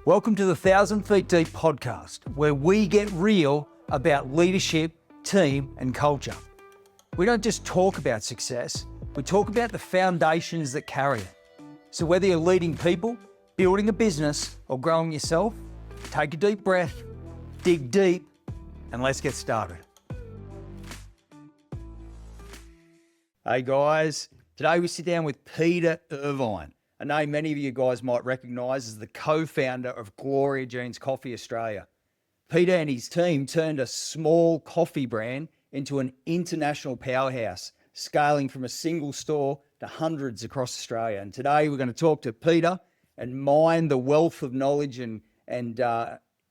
Welcome to the 1,000 Feet Deep podcast, where we get real about leadership, team, and culture. We don't just talk about success, we talk about the foundations that carry it. So whether you're leading people, building a business, or growing yourself, take a deep breath, dig deep, and let's get started. Hey guys, today we sit down with Peter Irvine, a name many of you guys might recognise as the co-founder of Gloria Jeans Coffees Australia. Peter and his team turned a small coffee brand into an international powerhouse, scaling from a single store to hundreds across Australia. And today we're going to talk to Peter and mine the wealth of knowledge and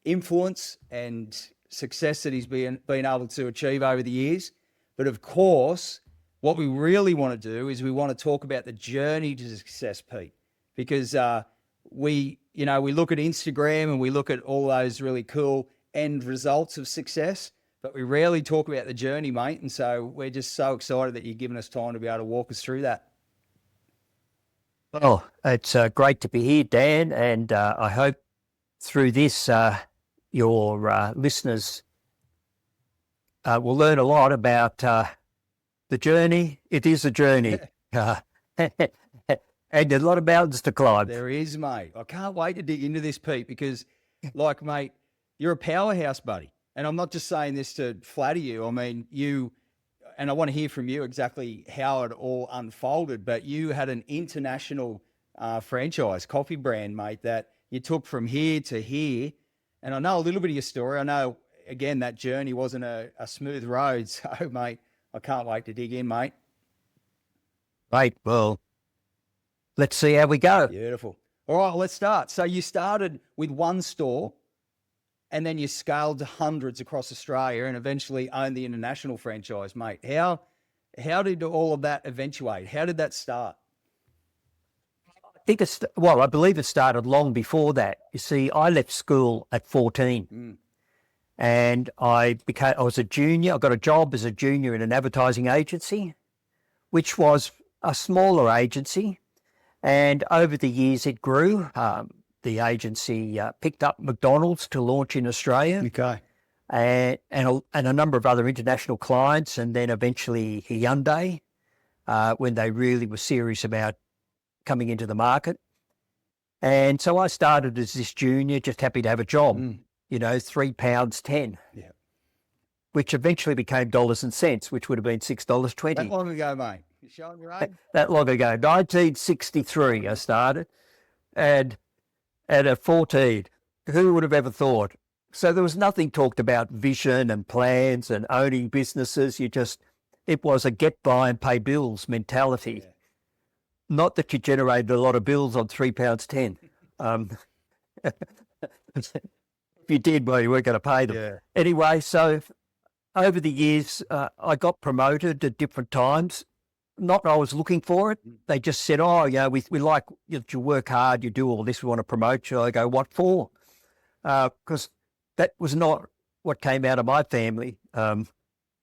influence and success that he's been able to achieve over the years. But of course, what we really want to do is we want to talk about the journey to success, Pete, because we look at Instagram and we look at all those really cool end results of success, but we rarely talk about the journey, mate. And so we're just so excited that you've given us time to be able to walk us through that. Well, it's great to be here, Dan, and I hope through this your listeners will learn a lot about the journey. It is a journey. And a lot of mountains to climb. There is, mate. I can't wait to dig into this, Pete, because, like, mate, you're a powerhouse, buddy. And I'm not just saying this to flatter you. I mean, and I want to hear from you exactly how it all unfolded, but you had an international franchise coffee brand, mate, that you took from here to here. And I know a little bit of your story. I know, again, that journey wasn't a smooth road. So, mate, I can't wait to dig in, mate. Right, well, let's see how we go. Beautiful. All right, let's start. So you started with one store and then you scaled to hundreds across Australia and eventually owned the international franchise, mate. How did all of that eventuate? How did that start? I believe it started long before that. You see, I left school at 14 and I was a junior. I got a job as a junior in an advertising agency, which was a smaller agency. And over the years, it grew. The agency picked up McDonald's to launch in Australia. Okay. And a number of other international clients, and then eventually Hyundai, when they really were serious about coming into the market. And so I started as this junior, just happy to have a job, £3.10, which eventually became dollars and cents, which would have been $6.20. That long ago, mate. You're showing your age? That long ago, 1963 I started, and at 14, who would have ever thought? So there was nothing talked about vision and plans and owning businesses. It was a get by and pay bills mentality. Yeah. Not that you generated a lot of bills on £3.10. If you did, well, you weren't going to pay them. Yeah. Anyway, so over the years, I got promoted at different times. Not that I was looking for it. They just said, we like you work hard, you do all this, we want to promote you. I go, what for? Because that was not what came out of my family.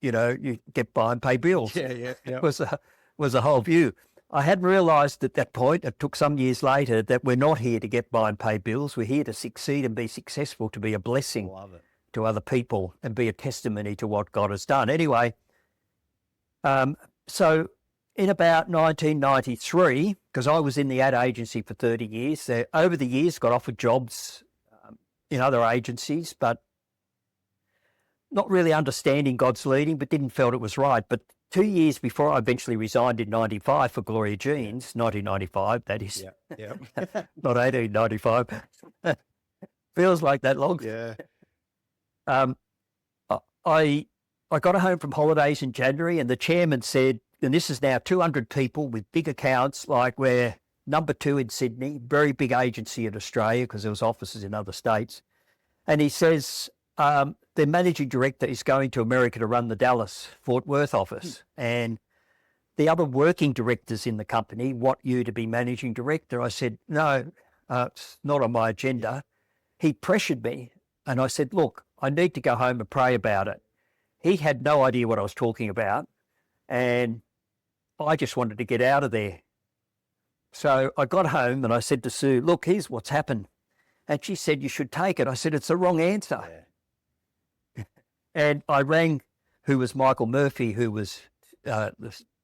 You get by and pay bills. Yeah. It was a whole view. I hadn't realised at that point, it took some years later, that we're not here to get by and pay bills. We're here to succeed and be successful, to be a blessing to other people and be a testimony to what God has done. Anyway, so in about 1993, because I was in the ad agency for 30 years, over the years got offered jobs in other agencies, but not really understanding God's leading, but didn't feel it was right. But 2 years before I eventually resigned in 95 for Gloria Jeans, 1995, that is, not 1895. Feels like that long. Yeah. I got home from holidays in January and the chairman said, and this is now 200 people with big accounts, like we're number 2 in Sydney, very big agency in Australia because there was offices in other states. And he says, their managing director is going to America to run the Dallas Fort Worth office. And the other working directors in the company want you to be managing director. I said, no, it's not on my agenda. He pressured me. And I said, look, I need to go home and pray about it. He had no idea what I was talking about. And I just wanted to get out of there. So I got home and I said to Sue, look, here's what's happened. And she said, you should take it. I said, it's the wrong answer. Yeah. And I rang who was Michael Murphy, who was the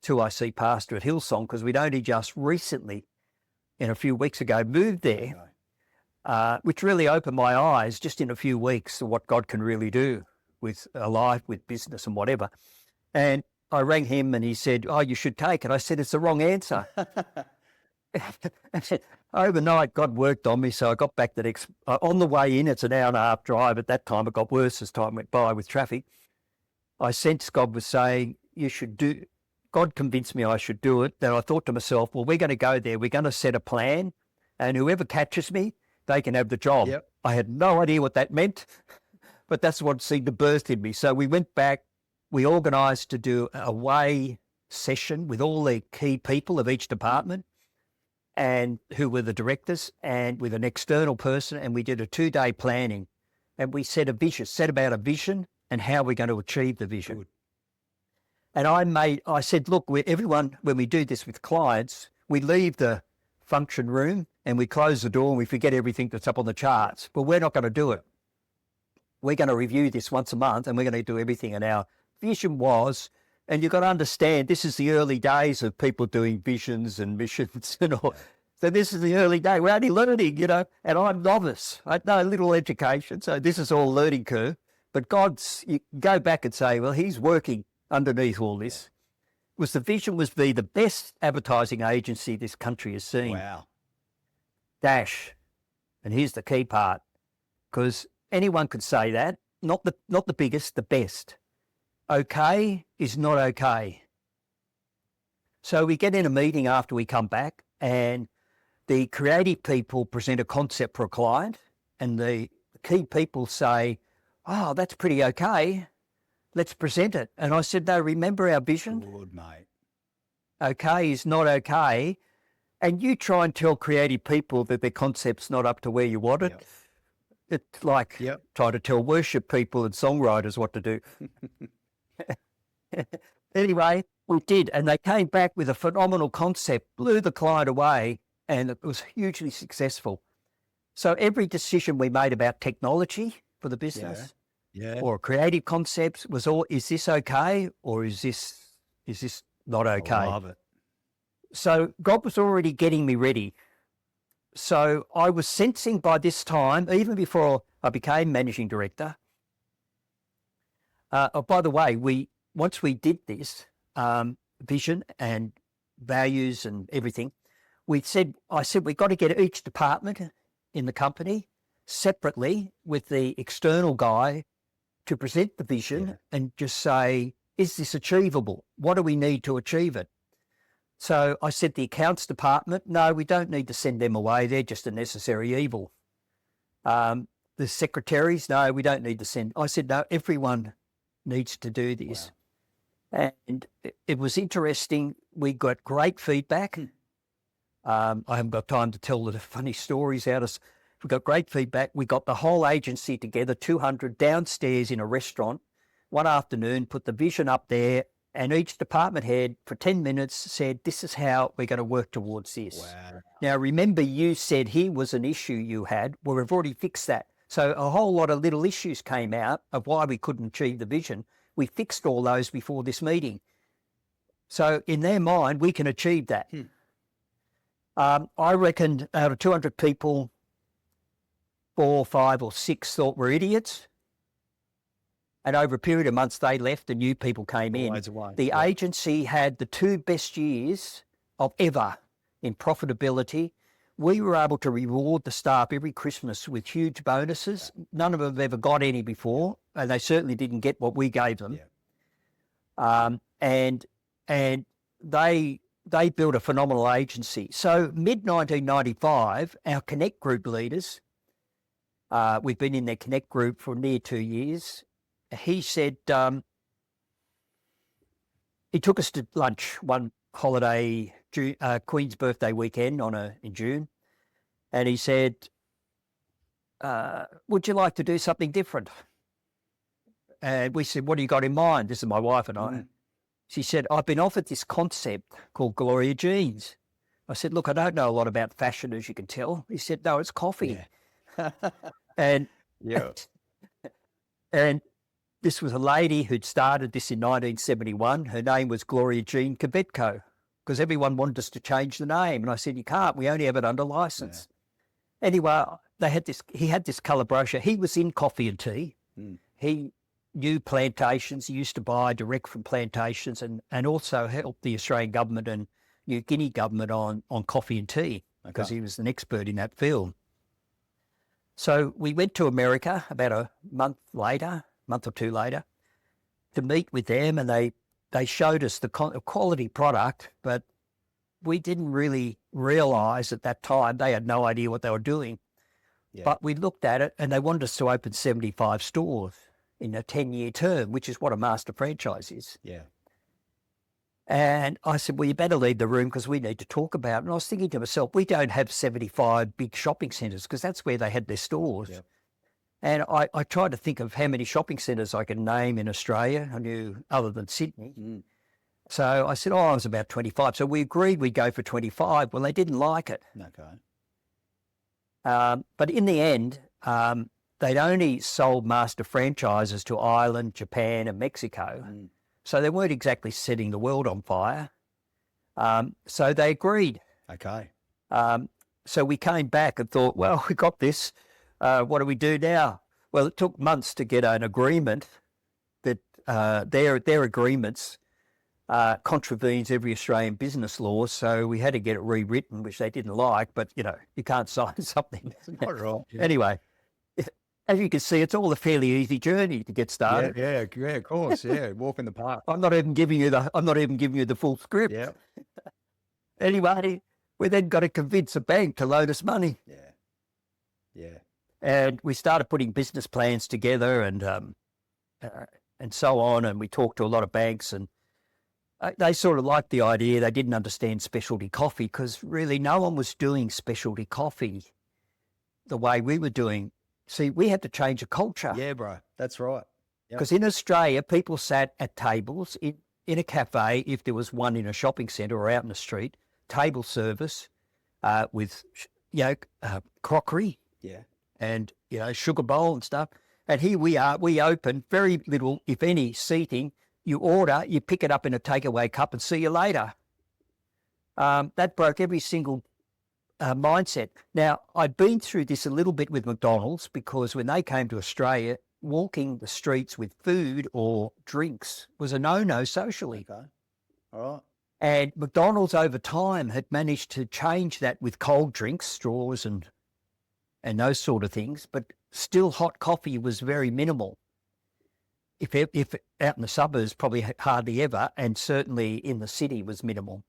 2IC pastor at Hillsong, because we'd only just recently, a few weeks ago, moved there, which really opened my eyes just in a few weeks to what God can really do with a life, with business and whatever. And I rang him and he said, oh, you should take it. I said, it's the wrong answer. Overnight, God worked on me, so I got back the next, on the way in, it's an hour and a half drive. At that time, it got worse as time went by with traffic. I sensed God was saying, you should do, God convinced me I should do it. Then I thought to myself, well, we're going to go there. We're going to set a plan, and whoever catches me, they can have the job. Yep. I had no idea what that meant, but that's what seemed to burst in me. So we went back, we organised to do a away session with all the key people of each department and who were the directors, and with an external person, and we did a 2-day planning, and we set about a vision and how we're going to achieve the vision. Good. And I said, look, everyone, when we do this with clients, we leave the function room and we close the door and we forget everything that's up on the charts. But we're not going to do it. We're going to review this once a month and we're going to do everything. And our vision was, and you've got to understand, this is the early days of people doing visions and missions and all. So this is the early day. We're only learning, and I'm novice. I had no little education. So this is all learning curve. But you go back and say, well, he's working underneath all this. The vision was to be the best advertising agency this country has seen. Wow. And here's the key part, because anyone could say that, not the biggest, the best. Okay is not okay. So we get in a meeting after we come back, and the creative people present a concept for a client, and the key people say, oh, that's pretty okay. Let's present it. And I said, no, remember our vision? Good, mate. Okay is not okay. And you try and tell creative people that their concept's not up to where you want it. Yep. It's like trying to tell worship people and songwriters what to do. Anyway, we did. And they came back with a phenomenal concept, blew the client away, and it was hugely successful. So every decision we made about technology for the business or creative concepts was all, is this okay or is this not okay? I love it. So God was already getting me ready. So I was sensing by this time, even before I became managing director. By the way, once we did this vision and values and everything, I said we've got to get each department in the company separately with the external guy to present the vision and just say, is this achievable? What do we need to achieve it? So I said the accounts department, no, we don't need to send them away. They're just a necessary evil. The secretaries, no, we don't need to send. I said, no, everyone needs to do this. Wow. And it was interesting. We got great feedback. I haven't got time to tell the funny stories out of. We got great feedback. We got the whole agency together, 200 downstairs in a restaurant one afternoon, put the vision up there, and each department head for 10 minutes said, this is how we're going to work towards this. Wow. Now, remember you said here was an issue you had. Well, we've already fixed that. So a whole lot of little issues came out of why we couldn't achieve the vision. We fixed all those before this meeting. So in their mind, we can achieve that. I reckon out of 200 people, 4, 5 or 6 thought we're idiots. And over a period of months, they left and new people came in. The agency had the 2 best years of ever in profitability. We were able to reward the staff every Christmas with huge bonuses. None of them have ever got any before, and they certainly didn't get what we gave them. And they built a phenomenal agency. So mid-1995, our Connect Group leaders, we've been in their Connect Group for near 2 years. He said, he took us to lunch one holiday, Queen's birthday weekend in June. And he said, would you like to do something different? And we said, what do you got in mind? This is my wife and I. She said, I've been offered this concept called Gloria Jeans. I said, look, I don't know a lot about fashion, as you can tell. He said, no, it's coffee. And Yeah. and this was a lady who'd started this in 1971. Her name was Gloria Jeans Coffees because everyone wanted us to change the name. And I said, you can't. We only have it under license. Anyway, he had this colour brochure. He was in coffee and tea. He knew plantations. He used to buy direct from plantations and also helped the Australian government and New Guinea government on coffee and tea because he was an expert in that field. So we went to America about a month or two later, to meet with them, and they showed us the quality product, but we didn't really realise at that time, they had no idea what they were doing. Yeah. But we looked at it and they wanted us to open 75 stores in a 10-year term, which is what a master franchise is. Yeah. And I said, well, you better leave the room because we need to talk about it. And I was thinking to myself, we don't have 75 big shopping centres because that's where they had their stores. Yep. And I tried to think of how many shopping centres I could name in Australia. I knew other than Sydney. So I said, I was about 25. So we agreed we'd go for 25. Well, they didn't like it. Okay. But in the end, they'd only sold master franchises to Ireland, Japan and Mexico. So they weren't exactly setting the world on fire. So they agreed. Okay. So we came back and thought, well, we got this. What do we do now? Well, it took months to get an agreement that their agreements contravenes every Australian business law. So we had to get it rewritten, which they didn't like. But, you can't sign something. That's not right. Yeah. Anyway, as you can see, it's all a fairly easy journey to get started. Yeah, of course. Yeah, walk in the park. I'm not even giving you the full script. Yeah. Anyway, we then got to convince a bank to loan us money. Yeah. And we started putting business plans together and so on. And we talked to a lot of banks, and they sort of liked the idea. They didn't understand specialty coffee because really no one was doing specialty coffee the way we were doing. See, we had to change a culture. Yeah, bro. That's right. Because in Australia, people sat at tables in a cafe, if there was one in a shopping centre or out in the street, table service with, crockery. Yeah. And, sugar bowl and stuff. And here we are, we open very little, if any, seating. You order, you pick it up in a takeaway cup and see you later. That broke every single mindset. Now, I'd been through this a little bit with McDonald's because when they came to Australia, walking the streets with food or drinks was a no-no socially. Okay. All right. And McDonald's over time had managed to change that with cold drinks, straws and those sort of things, but still hot coffee was very minimal. If out in the suburbs, probably hardly ever, and certainly in the city was minimal.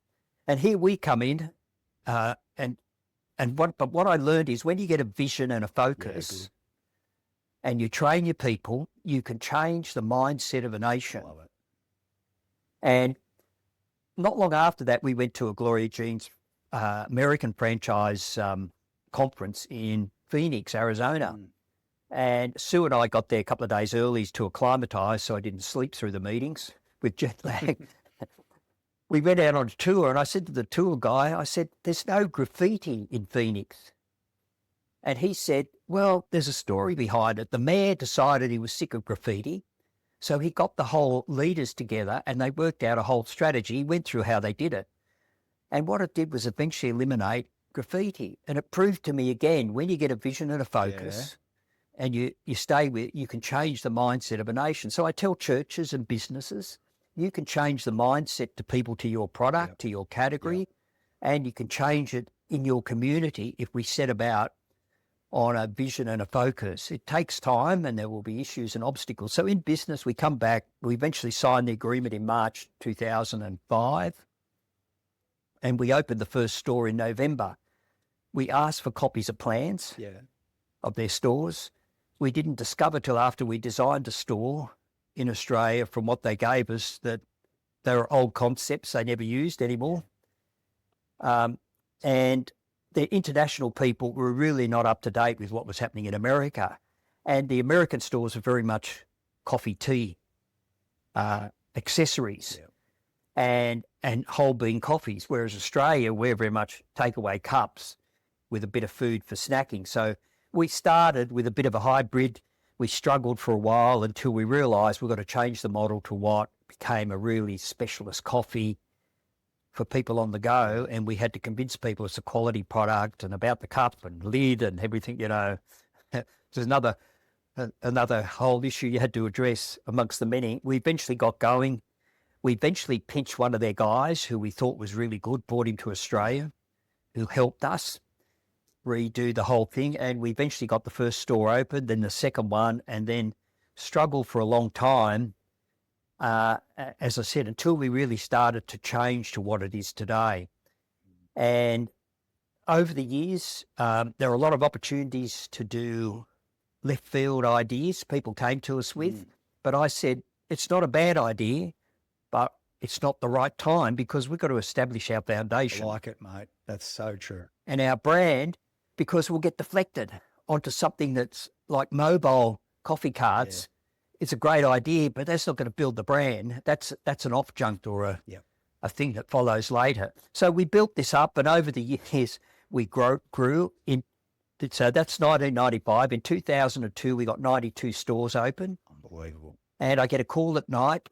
And here we come in, but what I learned is when you get a vision and a focus, and you train your people, you can change the mindset of a nation. Love it. And not long after that, we went to a Gloria Jeans American franchise conference in Phoenix, Arizona. And Sue and I got there a couple of days early to acclimatise so I didn't sleep through the meetings with jet lag. We went out on a tour and I said to the tour guy, I said, there's no graffiti in Phoenix. And he said, well, there's a story behind it. The mayor decided he was sick of graffiti. So he got the whole leaders together and they worked out a whole strategy. He went through how they did it. And what it did was eventually eliminate graffiti. And it proved to me again, when you get a vision and a focus and you stay with it, you can change the mindset of a nation. So I tell churches and businesses, you can change the mindset to people, to your product, to your category, and you can change it in your community if we set about on a vision and a focus. It takes time and there will be issues and obstacles. So in business, we come back, we eventually signed the agreement in March 2005, and we opened the first store in November. We asked for copies of plans of their stores. We didn't discover till after we designed a store in Australia from what they gave us that they were old concepts they never used anymore. And the international people were really not up to date with what was happening in America. And the American stores are very much coffee, tea, accessories and whole bean coffees, whereas Australia, we're very much takeaway cups with a bit of food for snacking. So we started with a bit of a hybrid. We struggled for a while until we realised we've got to change the model to what became a really specialist coffee for people on the go. And we had to convince people it's a quality product and about the cup and lid and everything, you know. There's another whole issue you had to address amongst the many. We eventually got going. We eventually pinched one of their guys who we thought was really good, brought him to Australia, who helped us redo the whole thing. And we eventually got the first store open, then the second one, and then struggled for a long time, as I said, until we really started to change to what it is today. And over the years, there are a lot of opportunities to do left field ideas people came to us with. But I said, it's not a bad idea, but it's not the right time because we've got to establish our foundation. I like it, mate. That's so true. And our brand, because we'll get deflected onto something that's like mobile coffee carts. It's a great idea, but that's not going to build the brand. That's an off-junct or a thing that follows later. So we built this up, and over the years we grew in. So that's 1995. In 2002, we got 92 stores open. Unbelievable. And I get a call at night,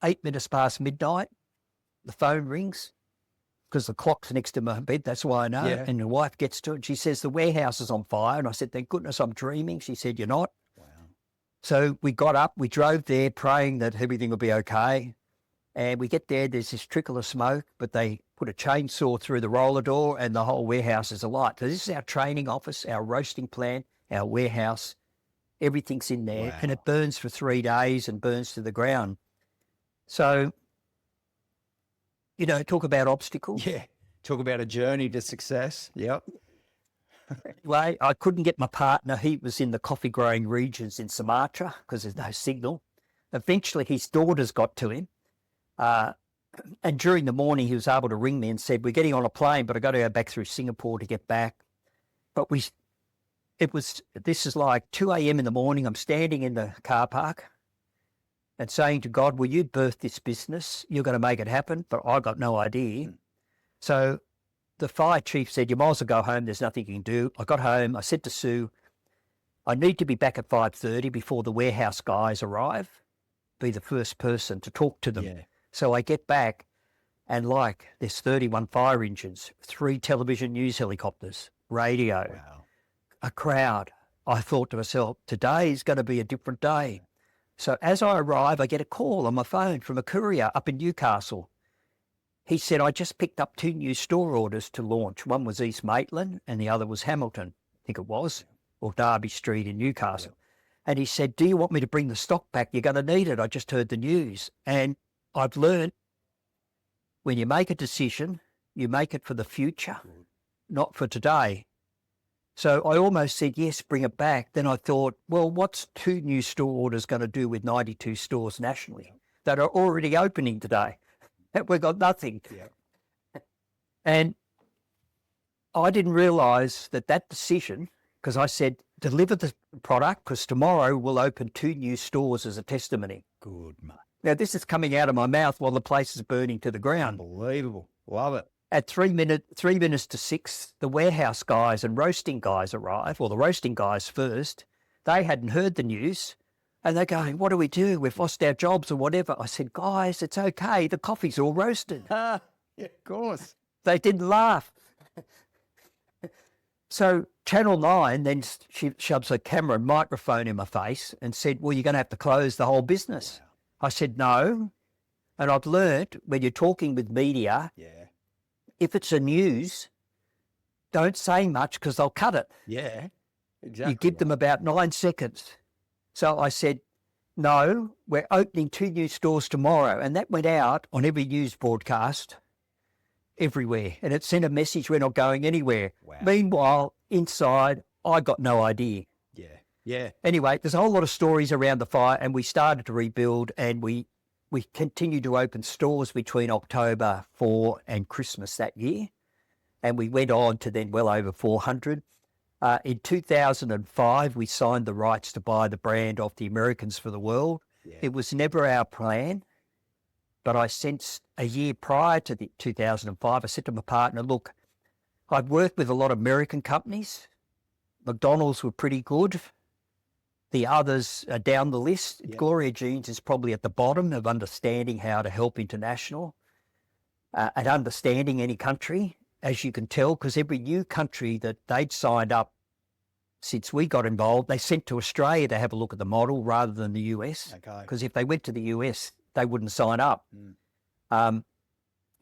8 minutes past midnight. The phone rings because the clock's next to my bed. That's why I know. Yeah. And the wife gets to it. And she says, the warehouse is on fire. And I said, thank goodness I'm dreaming. She said, you're not. Wow. So we got up, we drove there praying that everything would be okay. And we get there, there's this trickle of smoke, but they put a chainsaw through the roller door and the whole warehouse is alight. So this is our training office, our roasting plant, our warehouse. Everything's in there. Wow. And it burns for 3 days and burns to the ground. So, you know, talk about obstacles. Yeah. Talk about a journey to success. Yep. Anyway, I couldn't get my partner. He was in the coffee growing regions in Sumatra because there's no signal. Eventually, his daughters got to him. And during the morning, he was able to ring me and said, we're getting on a plane, but I got to go back through Singapore to get back. But this is like 2 a.m. in the morning. I'm standing in the car park and saying to God, will you birth this business? You're going to make it happen. But I got no idea. So the fire chief said, you might as well go home. There's nothing you can do. I got home. I said to Sue, I need to be back at 5:30 before the warehouse guys arrive. Be the first person to talk to them. Yeah. So I get back and there's 31 fire engines, 3 television news helicopters, radio, Wow. a crowd. I thought to myself, today is going to be a different day. So as I arrive, I get a call on my phone from a courier up in Newcastle. He said, I just picked up 2 new store orders to launch. One was East Maitland and the other was Hamilton, I think it was, or Derby Street in Newcastle. Yeah. And he said, do you want me to bring the stock back? You're going to need it. I just heard the news. And I've learned when you make a decision, you make it for the future, not for today. So I almost said, yes, bring it back. Then I thought, well, what's 2 new store orders going to do with 92 stores nationally that are already opening today? We've got nothing. Yeah. And I didn't realise that decision, because I said, deliver the product, because tomorrow we'll open 2 new stores as a testimony. Good, mate. Now, this is coming out of my mouth while the place is burning to the ground. Unbelievable. Love it. At 3 minutes to 6, the warehouse guys and roasting guys arrive, or the roasting guys first. They hadn't heard the news, and they're going, what do we do? We've lost our jobs or whatever. I said, guys, it's okay. The coffee's all roasted. Yeah, of course. They didn't laugh. So Channel 9 then she shoves a camera and microphone in my face and said, well, you're going to have to close the whole business. I said, no. And I've learnt when you're talking with media, if it's a news, don't say much because they'll cut it. Yeah, exactly. You give them about 9 seconds. So I said, no, we're opening 2 new stores tomorrow. And that went out on every news broadcast everywhere. And it sent a message, we're not going anywhere. Wow. Meanwhile, inside, I got no idea. Yeah. Anyway, there's a whole lot of stories around the fire, and we started to rebuild, and we continued to open stores between October 4 and Christmas that year. And we went on to then well over 400. In 2005, we signed the rights to buy the brand off the Americans for the world. Yeah. It was never our plan, but I sensed a year prior to 2005, I said to my partner, look, I'd worked with a lot of American companies, McDonald's were pretty good. The others are down the list. Yeah. Gloria Jeans is probably at the bottom of understanding how to help international and understanding any country, as you can tell, because every new country that they'd signed up since we got involved, they sent to Australia to have a look at the model rather than the US. Okay. Because if they went to the US, they wouldn't sign up. Mm.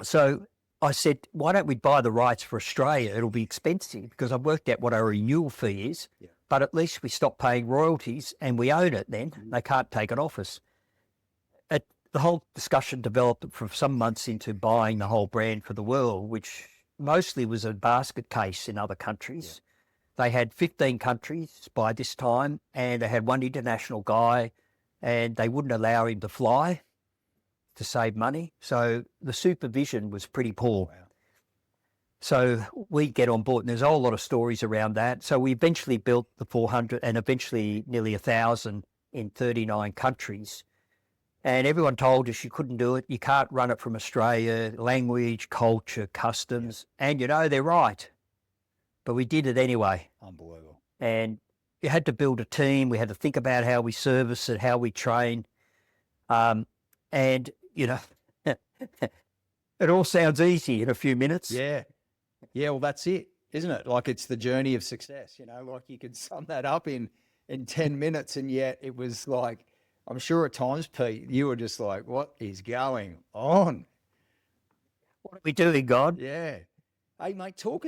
So I said, why don't we buy the rights for Australia? It'll be expensive because I've worked out what our renewal fee is, Yeah. but at least we stop paying royalties and we own it then. They can't take it off us. The whole discussion developed from some months into buying the whole brand for the world, which mostly was a basket case in other countries. Yeah. They had 15 countries by this time, and they had one international guy, and they wouldn't allow him to fly to save money. So the supervision was pretty poor. Wow. So we get on board, and there's a whole lot of stories around that. So we eventually built the 400 and eventually nearly 1,000 in 39 countries. And everyone told us you couldn't do it. You can't run it from Australia, language, culture, customs. Yeah. And, you know, they're right. But we did it anyway. Unbelievable. And you had to build a team. We had to think about how we service it, how we train. And, you know, it all sounds easy in a few minutes. Yeah. Yeah, well, that's it, isn't it? Like, it's the journey of success, you know, like you could sum that up in 10 minutes, and yet it was like, I'm sure at times, Pete, you were just like, what is going on? What are we doing, God? Yeah. Hey, mate, talk.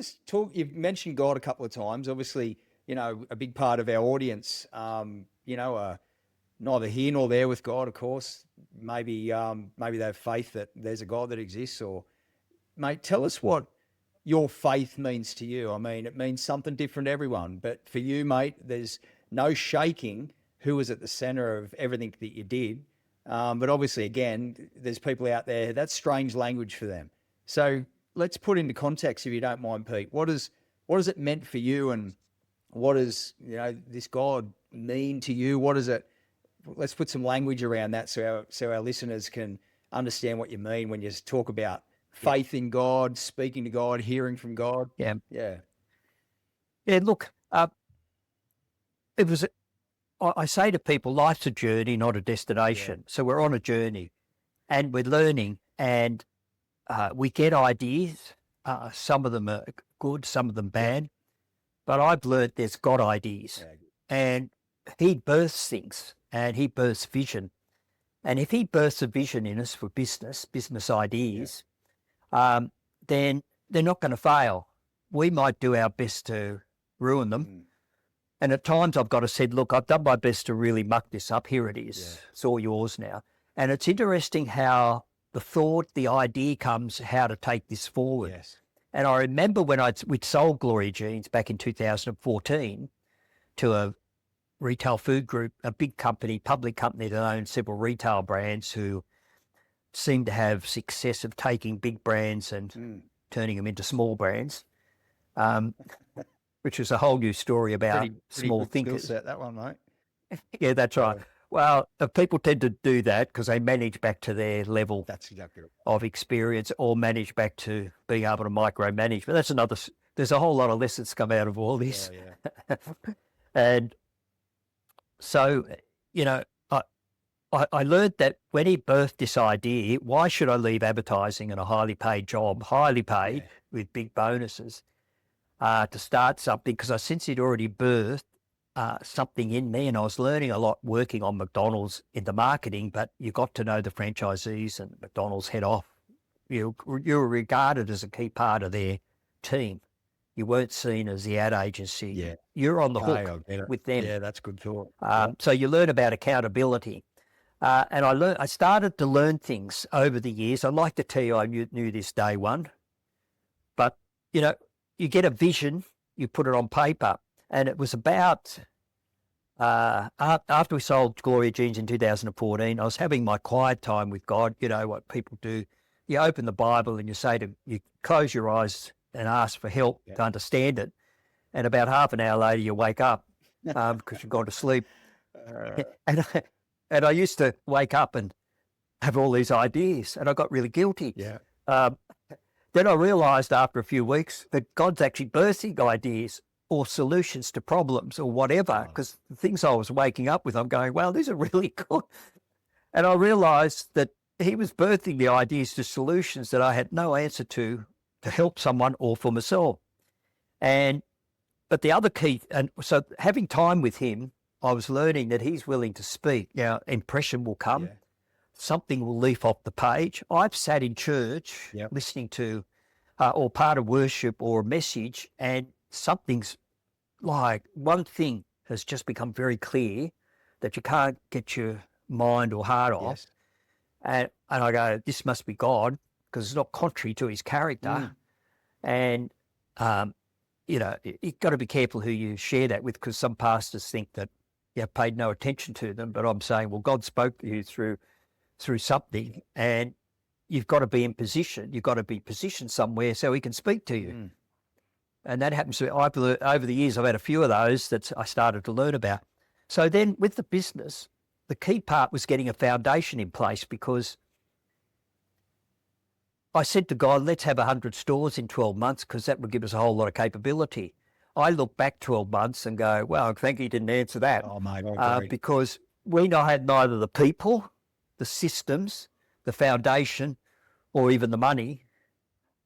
You've mentioned God a couple of times. Obviously, you know, a big part of our audience, you know, neither here nor there with God, of course. Maybe they have faith that there's a God that exists. Or, mate, tell us what your faith means to you. I mean, it means something different to everyone. But for you, mate, there's no shaking who was at the center of everything that you did. But obviously, again, there's people out there, that's strange language for them. So let's put into context, if you don't mind, Pete, what has it meant for you, and what does, you know, this God mean to you? What is it? Let's put some language around that so our listeners can understand what you mean when you talk about faith in God, speaking to God, hearing from God. Yeah. Yeah. Yeah, look, I say to people, life's a journey, not a destination. Yeah. So we're on a journey and we're learning, and we get ideas. Some of them are good, some of them bad. But I've learned there's God ideas. Yeah. And he births things, and he births vision. And if he births a vision in us for business ideas, then they're not going to fail. We might do our best to ruin them. Mm. And at times I've got to say, look, I've done my best to really muck this up. Here it is. Yeah. It's all yours now. And it's interesting how the thought, the idea comes, how to take this forward. Yes. And I remember when we'd sold Gloria Jeans back in 2014 to a retail food group, a big company, public company that owned several retail brands, who seemed to have success of taking big brands and turning them into small brands. Which is a whole new story about pretty small thinkers. Skill set, that one, mate. Yeah, that's right. Well, people tend to do that because they manage back to their level of experience, or manage back to being able to micromanage. But that's another, there's a whole lot of lessons come out of all this. Yeah. And so, you know, I learned that when he birthed this idea, why should I leave advertising and a highly paid job, with big bonuses, to start something? Because I sensed he'd already birthed something in me, and I was learning a lot working on McDonald's in the marketing, but you got to know the franchisees and McDonald's head off. You were regarded as a key part of their team. You weren't seen as the ad agency. Yeah. You're on the hook with them. Yeah, that's good thought. So you learn about accountability. And I started to learn things over the years. I'd like to tell you I knew this day one, but, you know, you get a vision, you put it on paper. And it was about, after we sold Gloria Jeans in 2014, I was having my quiet time with God. You know what people do. You open the Bible and you close your eyes and ask for help to understand it. And about half an hour later, you wake up because you've gone to sleep. And I used to wake up and have all these ideas, and I got really guilty. Yeah. Then I realised after a few weeks that God's actually birthing ideas. or solutions to problems or whatever, because the things I was waking up with, I'm going, wow, these are really good. And I realized that he was birthing the ideas to solutions that I had no answer to help someone or for myself. But the other key, and so having time with him, I was learning that he's willing to speak. Now, impression will come. Yeah. Something will leaf off the page. I've sat in church listening to or part of worship or a message, and something's like one thing has just become very clear that you can't get your mind or heart off. Yes. And I go, this must be God, because it's not contrary to his character. And, you know, you've got to be careful who you share that with, because some pastors think that you have paid no attention to them. But I'm saying, well, God spoke to you through something, and you've got to be in position. You've got to be positioned somewhere so he can speak to you. And that happens to me. Over the years, I've had a few of those that I started to learn about. So then with the business, the key part was getting a foundation in place, because I said to God, let's have 100 stores in 12 months, because that would give us a whole lot of capability. I look back 12 months and go, well, I think he didn't answer that. Oh, mate, I agree. Because we had neither the people, the systems, the foundation, or even the money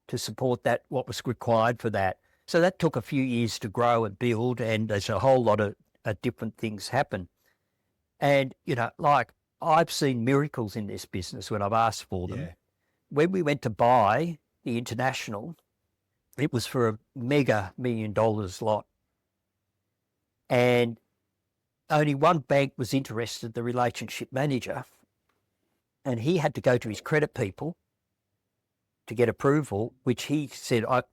to support that, what was required for that. So that took a few years to grow and build, and there's a whole lot of different things happen. And, you know, like I've seen miracles in this business when I've asked for them. When we went to buy the International, it was for a mega $1 million lot. And only one bank was interested, the relationship manager. And he had to go to his credit people to get approval, which he said, I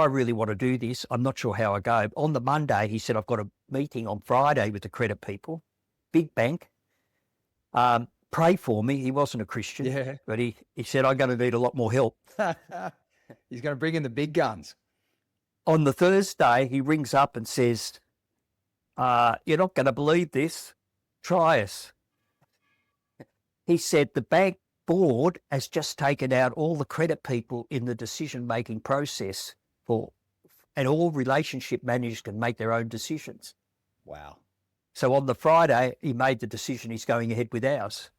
really want to do this. I'm not sure how I go. On the Monday, he said, I've got a meeting on Friday with the credit people, big bank. Pray for me. He wasn't a Christian, but he said, I'm going to need a lot more help. He's going to bring in the big guns. On the Thursday, he rings up and says, you're not going to believe this. Try us. He said, the bank board has just taken out all the credit people in the decision-making process and all relationship managers can make their own decisions. Wow. So on the Friday, he made the decision he's going ahead with ours.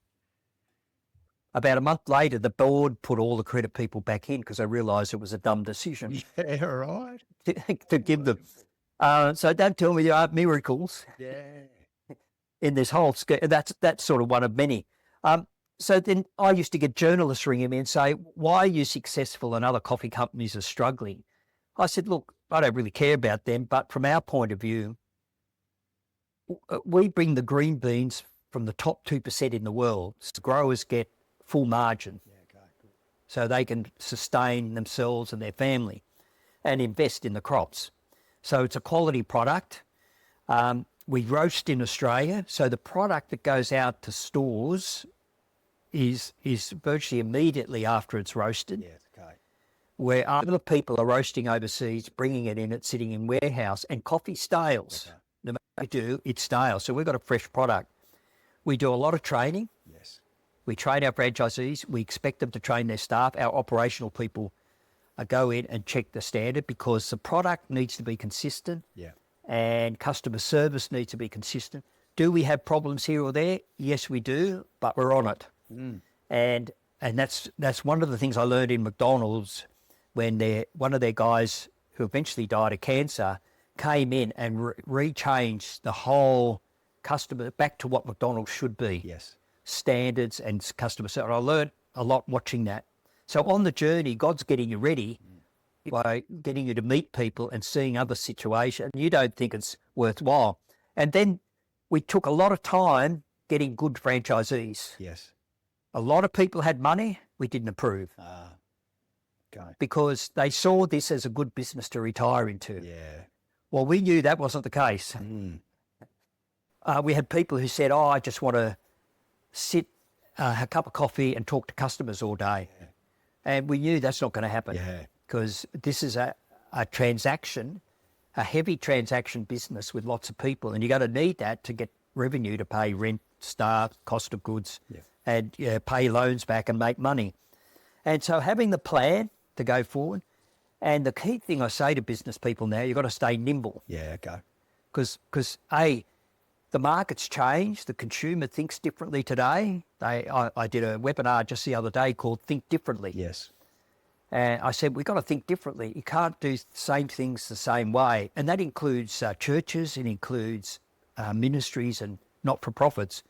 About a month later, the board put all the credit people back in because they realised it was a dumb decision. Yeah, right. to give them. So don't tell me there aren't miracles in this whole scale. That's sort of one of many. So then I used to get journalists ringing me and say, why are you successful and other coffee companies are struggling? I said, look, I don't really care about them, but from our point of view, we bring the green beans from the top 2% in the world. So growers get full margin. So they can sustain themselves and their family and invest in the crops. So it's a quality product. We roast in Australia. So the product that goes out to stores is virtually immediately after it's roasted. Where other people are roasting overseas, bringing it in, it's sitting in warehouse, and coffee stales. No matter what we do, it stales. So we've got a fresh product. We do a lot of training. We train our franchisees. We expect them to train their staff. Our operational people go in and check the standard because the product needs to be consistent and customer service needs to be consistent. Do we have problems here or there? Yes, we do, but we're on it. And that's one of the things I learned in McDonald's when one of their guys who eventually died of cancer came in and re-changed the whole customer back to what McDonald's should be. Standards and customer service. I learned a lot watching that. So on the journey, God's getting you ready by getting you to meet people and seeing other situations. You don't think it's worthwhile. And then we took a lot of time getting good franchisees. A lot of people had money we didn't approve. Because they saw this as a good business to retire into. Well, we knew that wasn't the case. We had people who said, I just want to sit, have a cup of coffee and talk to customers all day. And we knew that's not going to happen because this is a transaction, a heavy transaction business with lots of people. And you're going to need that to get revenue to pay rent, staff, cost of goods, and pay loans back and make money. And so having the plan to go forward, And the key thing I say to business people now, you've got to stay nimble. Yeah, okay. Because the market's changed. The consumer thinks differently today. I did a webinar just the other day called Think Differently. Yes. And I said, we've got to think differently. You can't do the same things the same way. And that includes churches, it includes ministries and not-for-profits.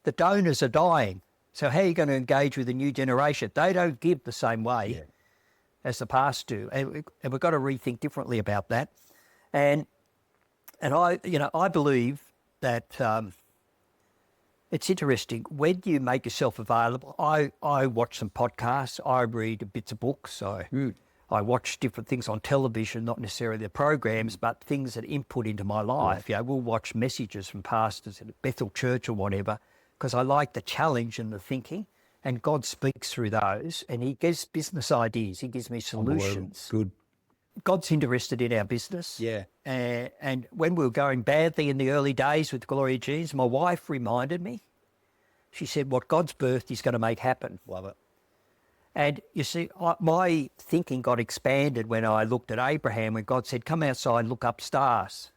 The donors are dying. So how are you going to engage with the new generation? They don't give the same way as the past do. And we've got to rethink differently about that. And I believe that it's interesting. When you make yourself available, I watch some podcasts, I read bits of books, I watch different things on television, not necessarily the programs, but things that input into my life. We'll watch messages from pastors at Bethel Church or whatever, because I like the challenge and the thinking, and God speaks through those, and he gives business ideas, he gives me solutions. Good. God's interested in our business. Yeah. And when we were going badly in the early days with Gloria Jeans, my wife reminded me. She said, what God's birthed, he's going to make happen. Love it. And you see, my thinking got expanded when I looked at Abraham, when God said, come outside and look up stars.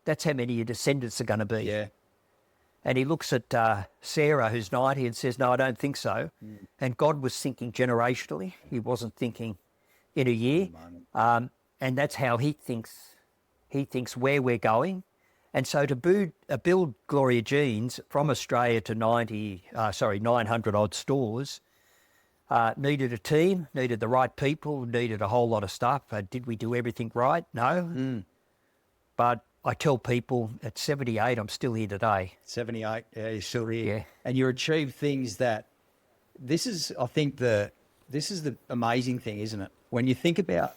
That's how many of your descendants are going to be. Yeah. And he looks at Sarah, who's 90, and says, no, I don't think so. And God was thinking generationally. He wasn't thinking in a year. And that's how he thinks. He thinks where we're going. And so to build Gloria Jeans from Australia to 900 odd stores, needed a team, needed the right people, needed a whole lot of stuff. Did we do everything right? No. But I tell people at 78, I'm still here today. 78, yeah, you're still here. Yeah. And you achieve things that, I think this is the amazing thing, isn't it? When you think about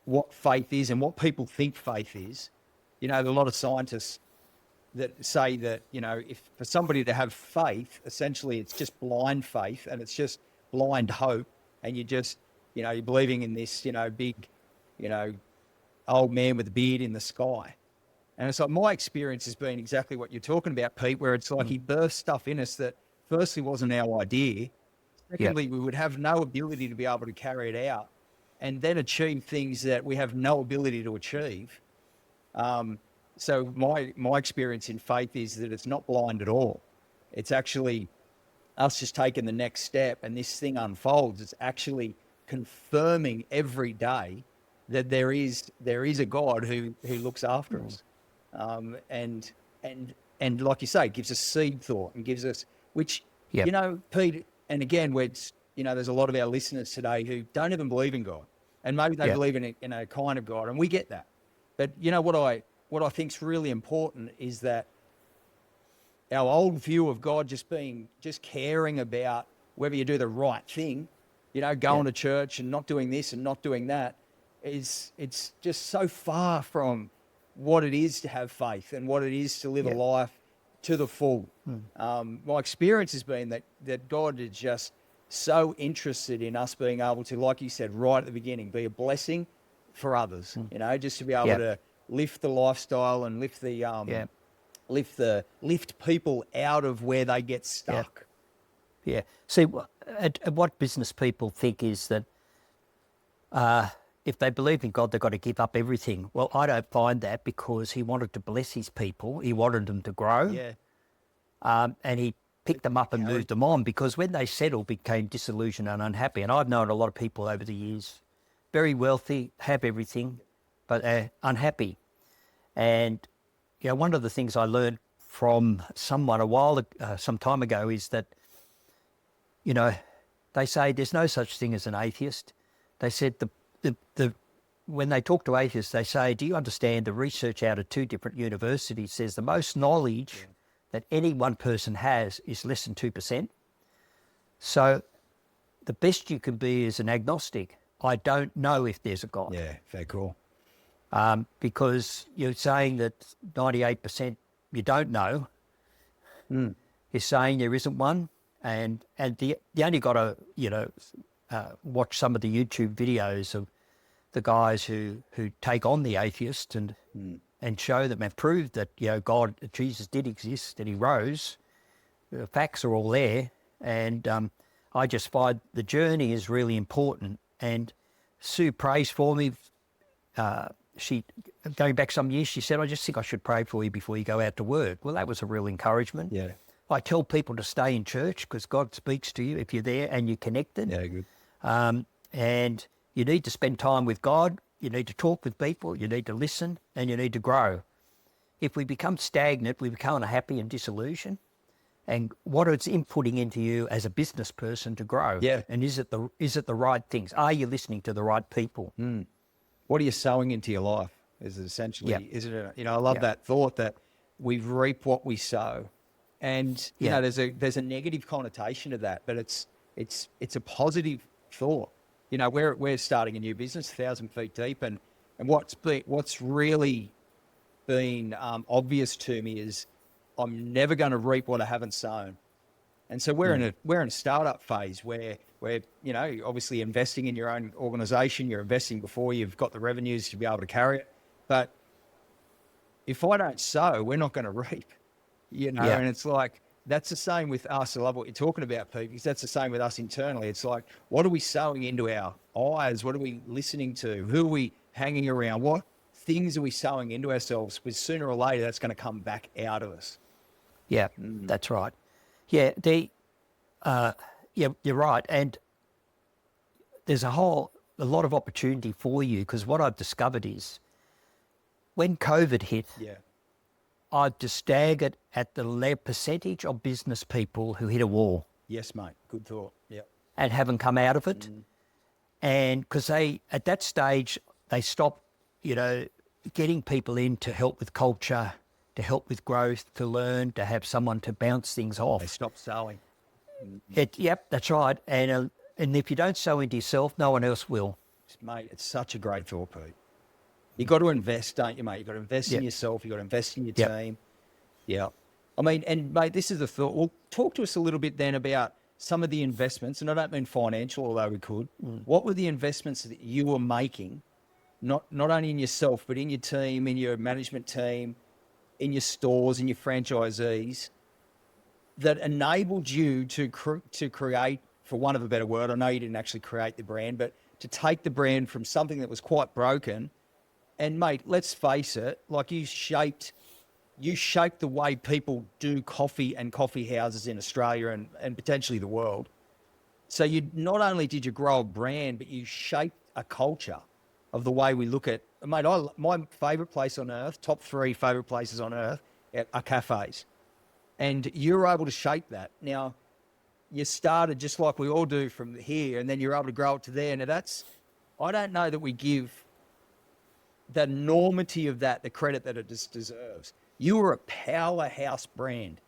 what faith is and what people think faith is, there are a lot of scientists that say that, if for somebody to have faith, essentially it's just blind faith and it's just blind hope. And you just, you're believing in this, big, old man with a beard in the sky. And it's like my experience has been exactly what you're talking about, Pete, where it's like he birthed stuff in us that firstly wasn't our idea. Secondly, we would have no ability to be able to carry it out, and then achieve things that we have no ability to achieve. So my experience in faith is that it's not blind at all. It's actually us just taking the next step, and this thing unfolds. It's actually confirming every day that there is a God who looks after us. And like you say, it gives us seed thought and gives us, which, Pete, and again, there's a lot of our listeners today who don't even believe in God, and maybe they believe in a kind of God, and we get that. But what I think is really important is that our old view of God just caring about whether you do the right thing, going to church and not doing this and not doing that, it's just so far from what it is to have faith and what it is to live a life to the full. My experience has been that God is just so interested in us being able to, like you said right at the beginning, be a blessing for others. Just to be able to lift the lifestyle and lift people out of where they get stuck. See, what business people think is that if they believe in God, they've got to give up everything. Well, I don't find that, because he wanted to bless his people. He wanted them to grow. And he picked them up and moved them on, because when they settled, became disillusioned and unhappy. And I've known a lot of people over the years, very wealthy, have everything, but they're unhappy. And one of the things I learned from someone some time ago is that, they say there's no such thing as an atheist. They said when they talk to atheists, they say, do you understand the research out of 2 different universities says the most knowledge that any one person has is less than 2%. So the best you can be is an agnostic. I don't know if there's a God. Yeah, very cool. Because you're saying that 98% you don't know. You're saying there isn't one. And you only got to, watch some of the YouTube videos of the guys who take on the atheist and show them and prove that, God, Jesus did exist, that he rose. The facts are all there. And I just find the journey is really important. And Sue prays for me. She, going back some years, she said, I just think I should pray for you before you go out to work. Well, that was a real encouragement. Yeah. I tell people to stay in church because God speaks to you if you're there and you're connected. Yeah, good. And you need to spend time with God. You need to talk with people. You need to listen and you need to grow. If we become stagnant, we become unhappy and disillusioned. And what it's inputting into you as a business person to grow. Yeah. And is it the right things? Are you listening to the right people? What are you sowing into your life? Is it essentially, Yep. is it, I love Yep. that thought that we reap what we sow. And, you know, there's a negative connotation to that, but it's a positive thought. You know, we're starting a new business, 1,000 feet deep. And what's really been obvious to me is I'm never going to reap what I haven't sown. And so we're in a startup phase where we're, you know, obviously investing in your own organization. You're investing before you've got the revenues to be able to carry it. But if I don't sow, we're not going to reap, you know. And it's like, that's the same with us. I love what you're talking about, Pete, because that's the same with us internally. It's like, what are we sowing into our eyes? What are we listening to? Who are we hanging around? What things are we sowing into ourselves? Because sooner or later, that's going to come back out of us. Yeah, that's right. Yeah, you're right. And there's a lot of opportunity for you because what I've discovered is when COVID hit, I've just staggered at the percentage of business people who hit a wall. Yes, mate. Good thought. Yeah. And haven't come out of it. And because at that stage, they stopped, you know, getting people in to help with culture, to help with growth, to learn, to have someone to bounce things off. They stopped sowing. Yep, that's right. And if you don't sow into yourself, no one else will. Mate, it's such a great thought, Pete. You got to invest, don't you, mate? You got to invest in yourself. You got to invest in your team. Yeah. I mean, and mate, this is the thought. Well, talk to us a little bit then about some of the investments, and I don't mean financial, although we could. What were the investments that you were making, not only in yourself, but in your team, in your management team, in your stores, in your franchisees, that enabled you to create, for want of a better word, I know you didn't actually create the brand, but to take the brand from something that was quite broken. And mate, let's face it, like you shaped the way people do coffee and coffee houses in Australia and potentially the world. So not only did you grow a brand, but you shaped a culture of the way we look at, mate, my favourite place on earth, top 3 favourite places on earth are cafes. And you're able to shape that. Now, you started just like we all do from here, and then you're able to grow it to there. And I don't know that we give the enormity of that the credit that it deserves. You were a powerhouse brand,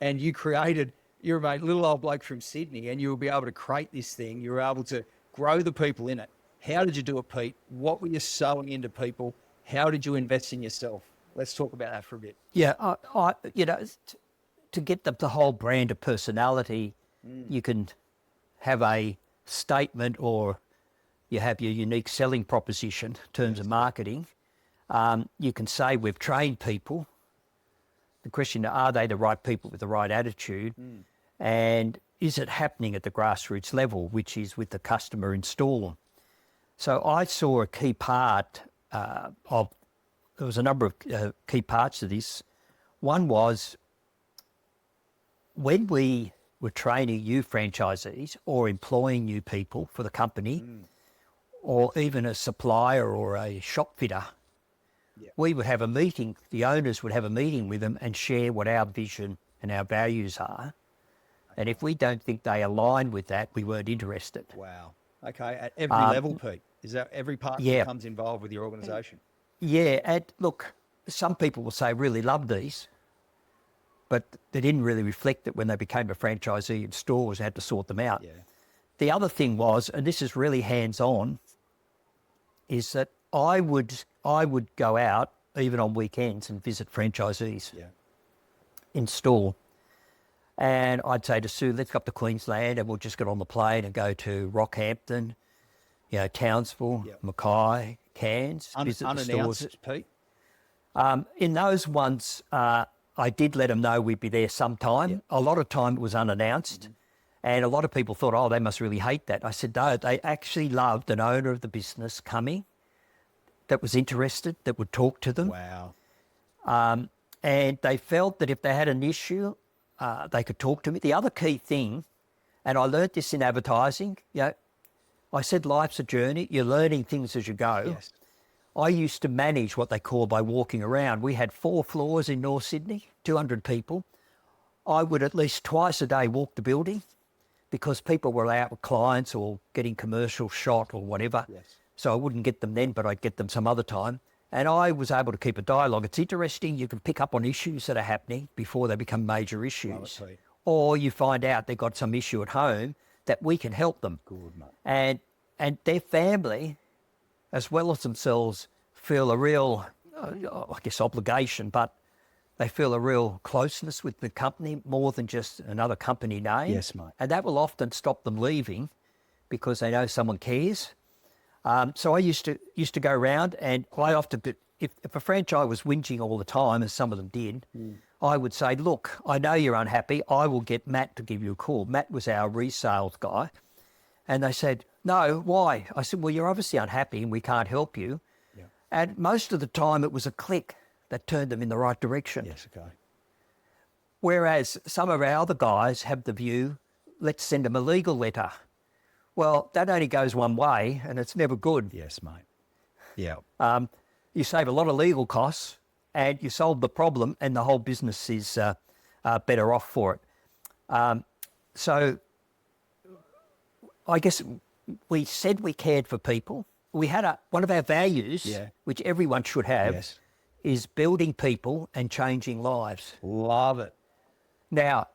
and you're a little old bloke from Sydney, and you will be able to create this thing. You were able to grow the people in it. How did you do it, Pete? What were you sowing into people? How did you invest in yourself? Let's talk about that for a bit. Yeah, you know, to get the whole brand of personality, you can have a statement or you have your unique selling proposition in terms of marketing. You can say we've trained people. The question, are they the right people with the right attitude? And is it happening at the grassroots level, which is with the customer in store? So I saw a key part there was a number of key parts to this. One was when we were training new franchisees or employing new people for the company, or even a supplier or a shop fitter, we would have a meeting, the owners would have a meeting with them and share what our vision and our values are. And if we don't think they align with that, we weren't interested. Wow. Okay. At every level, Pete, is that every part that becomes involved with your organisation? Yeah. And look, some people will say, really love these, but they didn't really reflect that when they became a franchisee in stores, had to sort them out. Yeah. The other thing was, and this is really hands-on, is that I would go out even on weekends and visit franchisees in store. And I'd say to Sue, let's go up to Queensland and we'll just get on the plane and go to Rockhampton, you know, Townsville, Mackay, Cairns, visit the stores. Pete? In those ones, I did let them know we'd be there sometime. A lot of time it was unannounced. And a lot of people thought, oh, they must really hate that. I said, no, they actually loved an owner of the business coming that was interested, that would talk to them. Wow. And they felt that if they had an issue, they could talk to me. The other key thing, and I learnt this in advertising, I said life's a journey. You're learning things as you go. Yes. I used to manage what they call by walking around. We had 4 floors in North Sydney, 200 people. I would at least twice a day walk the building because people were out with clients or getting commercial shot or whatever. Yes. So I wouldn't get them then, but I'd get them some other time. And I was able to keep a dialogue. It's interesting. You can pick up on issues that are happening before they become major issues. Or you find out they've got some issue at home that we can help them. Good, mate. And their family, as well as themselves, feel a real, I guess, obligation, but they feel a real closeness with the company more than just another company name. Yes, mate. And that will often stop them leaving because they know someone cares. So I used to go around, and I often, if a franchise was whinging all the time, as some of them did, I would say, look, I know you're unhappy. I will get Matt to give you a call. Matt was our resales guy. And they said, no, why? I said, well, you're obviously unhappy and we can't help you. Yeah. And most of the time it was a click that turned them in the right direction. Yes, okay. Whereas some of our other guys have the view, let's send them a legal letter. Well, that only goes one way and it's never good. Yes, mate. Yeah. You save a lot of legal costs and you solve the problem and the whole business is better off for it. So I guess we said we cared for people. We had one of our values, which everyone should have, is building people and changing lives. Love it. Now,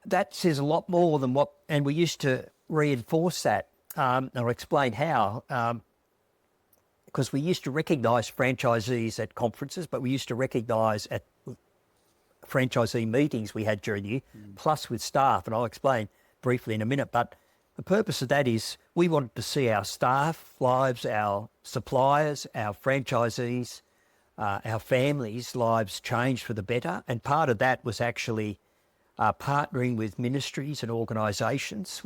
that says a lot more than what, and we used to reinforce that, and I'll explain how, because we used to recognise franchisees at conferences, but we used to recognise at franchisee meetings we had during the year, plus with staff, and I'll explain briefly in a minute, but the purpose of that is we wanted to see our staff lives, our suppliers, our franchisees, our families' lives change for the better. And part of that was actually partnering with ministries and organisations.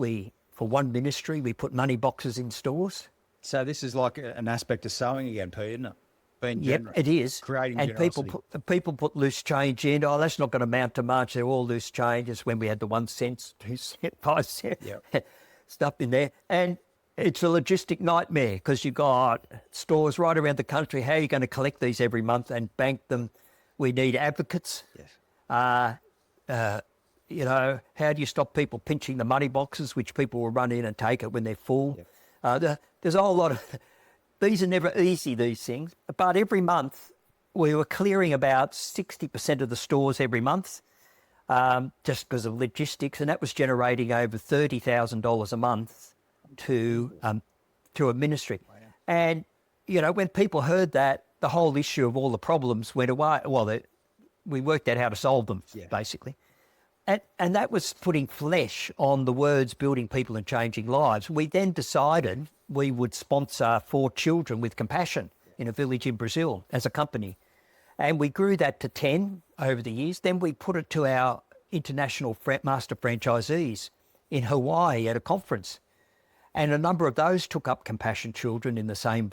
For one ministry, we put money boxes in stores. So this is like an aspect of sewing again, Pete, isn't it? Being generous. Yep, it is. Creating and generosity. people put loose change in. Oh, that's not going to amount to much. They're all loose changes when we had the 1 cent, 2 cent, 5 cent stuff in there. And it's a logistic nightmare because you've got stores right around the country. How are you going to collect these every month and bank them? We need advocates. Yes. You know, how do you stop people pinching the money boxes, which people will run in and take it when they're full? Yep. There's a whole lot of... These are never easy, these things. But every month, we were clearing about 60% of the stores every month just because of logistics, and that was generating over $30,000 a month to a ministry. Wow. And, you know, when people heard that, the whole issue of all the problems went away. Well, we worked out how to solve them, basically. And that was putting flesh on the words building people and changing lives. We then decided we would sponsor 4 children with compassion in a village in Brazil as a company. And we grew that to 10 over the years. Then we put it to our international master franchisees in Hawaii at a conference. And a number of those took up compassion children in the same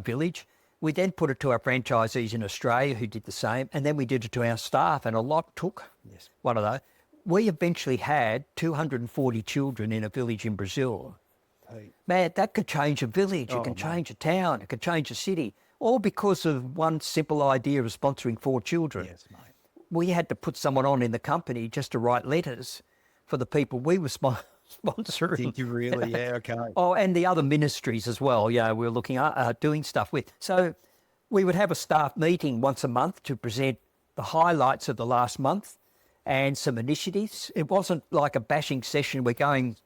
village. We then put it to our franchisees in Australia who did the same. And then we did it to our staff, and a lot took one of those. We eventually had 240 children in a village in Brazil. Hey. Man, that could change a village. It can change a town. It could change a city. All because of one simple idea of sponsoring 4 children. Yes, mate. We had to put someone on in the company just to write letters for the people we were sponsoring. Did you really? Yeah, okay. Oh, and the other ministries as well. Yeah, we were looking at doing stuff with. So we would have a staff meeting once a month to present the highlights of the last month and some initiatives. It wasn't like a bashing session. We're going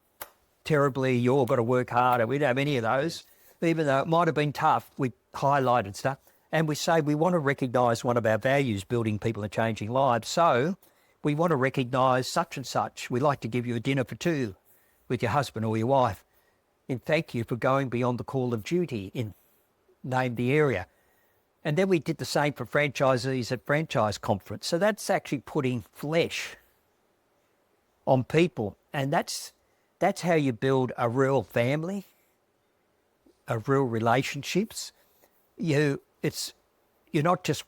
terribly, you all got to work harder. We don't have any of those. Even though it might have been tough, we highlighted stuff. And we say we want to recognise one of our values, building people and changing lives. So we want to recognise such and such. We'd like to give you a dinner for 2 with your husband or your wife. And thank you for going beyond the call of duty in name the area. And then we did the same for franchisees at franchise conference. So that's actually putting flesh on people. And that's how you build a real family, a real relationships. You're not just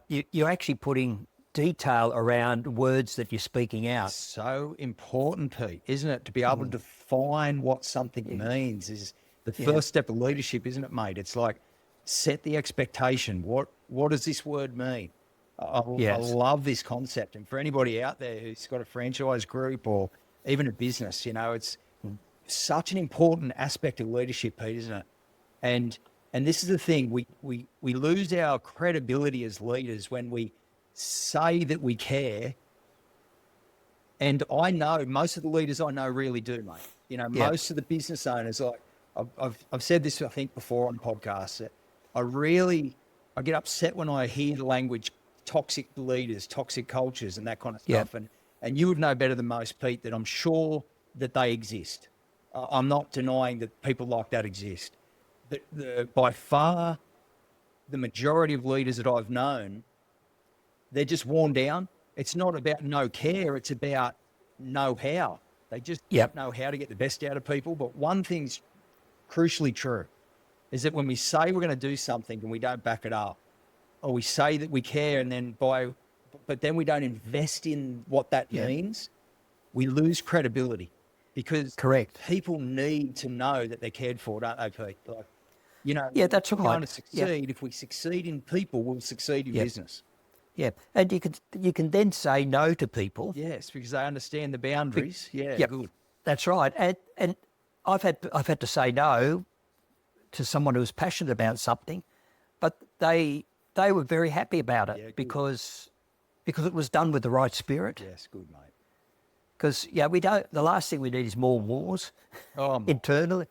you're actually putting detail around words that you're speaking out. So important, Pete, isn't it? To be able to define what something means is the first step of leadership, isn't it, mate? It's like set the expectation. What does this word mean? I Yes. love this concept. And for anybody out there who's got a franchise group or even a business, it's such an important aspect of leadership, Pete, isn't it? And this is the thing, we lose our credibility as leaders when we say that we care. And I know most of the leaders I know really do, mate. Most of the business owners, like I've said this, I think, before on podcasts, that I get upset when I hear the language toxic leaders, toxic cultures and that kind of stuff. And you would know better than most, Pete, that I'm sure that they exist. I'm not denying that people like that exist. But by far, the majority of leaders that I've known, they're just worn down. It's not about no care. It's about know-how. They just don't know how to get the best out of people. But one thing's crucially true is that when we say we're going to do something and we don't back it up, or we say that we care but then we don't invest in what that means, we lose credibility. Because people need to know that they're cared for, don't they, Pete? That's right. We're going to succeed. If we succeed in people, we'll succeed in business. Yeah, and you can then say no to people. Yes, because they understand the boundaries. Good. That's right. And I've had to say no to someone who was passionate about something, but they were very happy about it because it was done with the right spirit. Yes, good, mate. Because the last thing we need is more wars internally.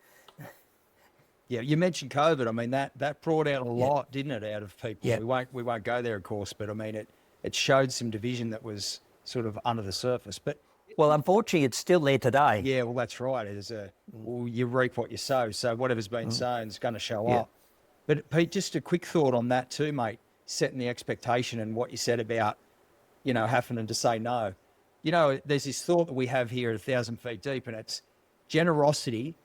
Yeah, you mentioned COVID. I mean, that brought out a lot, didn't it, out of people? Yeah. We won't go there, of course, but I mean, it showed some division that was sort of under the surface. But well, unfortunately, it's still there today. Yeah, well, that's right. You reap what you sow. So whatever's been sown is going to show up. But Pete, just a quick thought on that too, mate. Setting the expectation and what you said about, having to say no. There's this thought that we have here at 1,000 Feet Deep, and it's generosity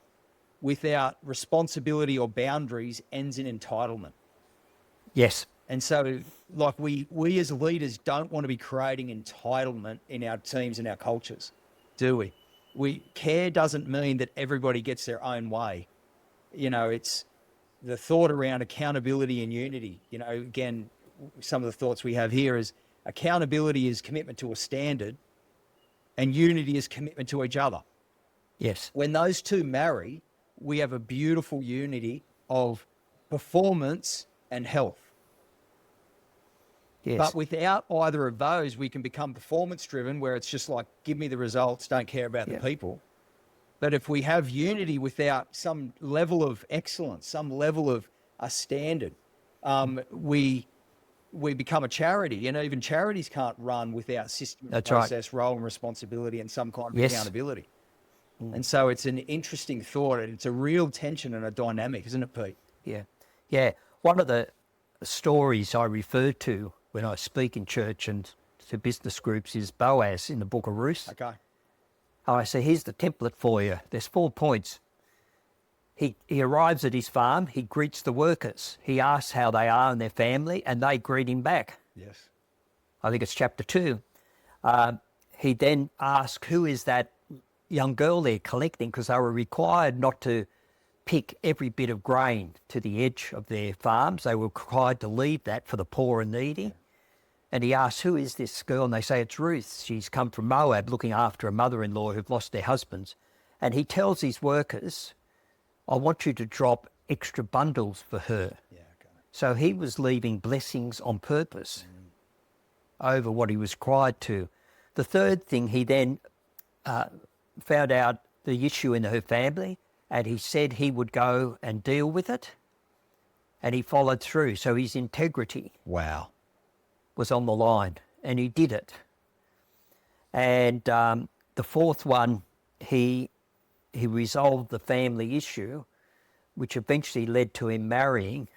without responsibility or boundaries ends in entitlement. Yes. And so, like, we as leaders don't want to be creating entitlement in our teams and our cultures, do we? Care doesn't mean that everybody gets their own way. It's the thought around accountability and unity. Again, some of the thoughts we have here is accountability is commitment to a standard, and unity is commitment to each other. Yes. When those two marry, we have a beautiful unity of performance and health. Yes. But without either of those, we can become performance driven, where it's just like, give me the results, don't care about the people. But if we have unity without some level of excellence, some level of a standard, we become a charity, and even charities can't run without system, process, role and responsibility and some kind of accountability. And so it's an interesting thought, and it's a real tension and a dynamic, isn't it, Pete? Yeah. Yeah. One of the stories I refer to when I speak in church and to business groups is Boaz in the book of Ruth. Okay. I say, here's the template for you. There's 4 points. He arrives at his farm. He greets the workers. He asks how they are and their family, and they greet him back. Yes. I think it's chapter 2. He then asks, who is that young girl they're collecting? Because they were required not to pick every bit of grain to the edge of their farms. They were required to leave that for the poor and needy. Yeah. And he asks, who is this girl? And they say, it's Ruth. She's come from Moab looking after a mother-in-law who've lost their husbands. And he tells his workers, I want you to drop extra bundles for her. Yeah, okay. So he was leaving blessings on purpose over what he was required to. The third thing, he then found out the issue in her family, and he said he would go and deal with it, and he followed through. So his integrity was on the line, and he did it. And the fourth one, he resolved the family issue, which eventually led to him marrying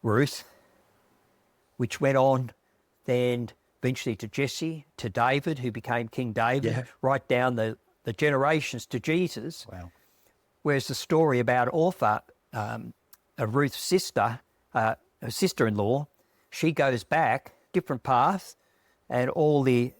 Ruth, which went on then eventually to Jesse, to David, who became King David, right down the the generations to Jesus. Wow. Whereas the story about Orpha, Ruth's sister, her sister-in-law, she goes back, different path, and all the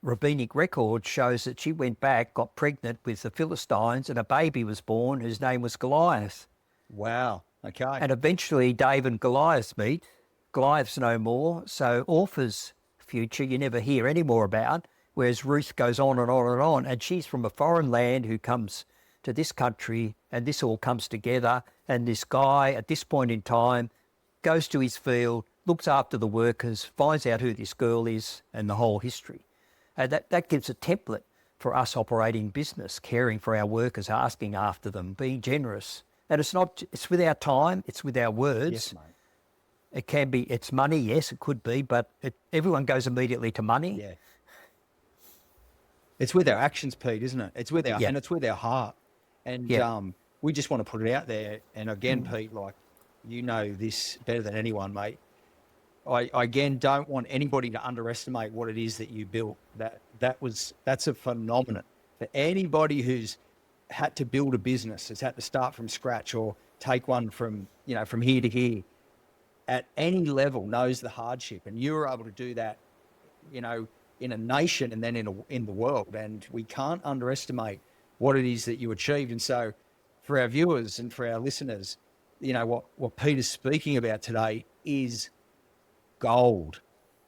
rabbinic record shows that she went back, got pregnant with the Philistines, and a baby was born whose name was Goliath. Wow. Okay. And eventually David and Goliath meet. Goliath's no more, so Orpha's future you never hear any more about, whereas Ruth goes on and on and on, and she's from a foreign land who comes to this country, and this all comes together, and this guy at this point in time goes to his field, looks after the workers, finds out who this girl is, and the whole history. And that gives a template for us operating business, caring for our workers, asking after them, being generous. And it's with our time, it's with our words. Yes, mate. It can be, it's money, yes, it could be, but everyone goes immediately to money. Yeah. It's with our actions, Pete, isn't it? It's with our, Yeah. and it's with our heart. And Yeah. we just want to put it out there. And again, Pete, like, you know this better than anyone, mate. I again don't want anybody to underestimate what it is that you built. That's a phenomenon. For anybody who's had to build a business, has had to start from scratch or take one from here to here, at any level knows the hardship. And you were able to do that, in a nation and then in the world. And we can't underestimate what it is that you achieved. And so for our viewers and for our listeners, what Peter's speaking about today is gold.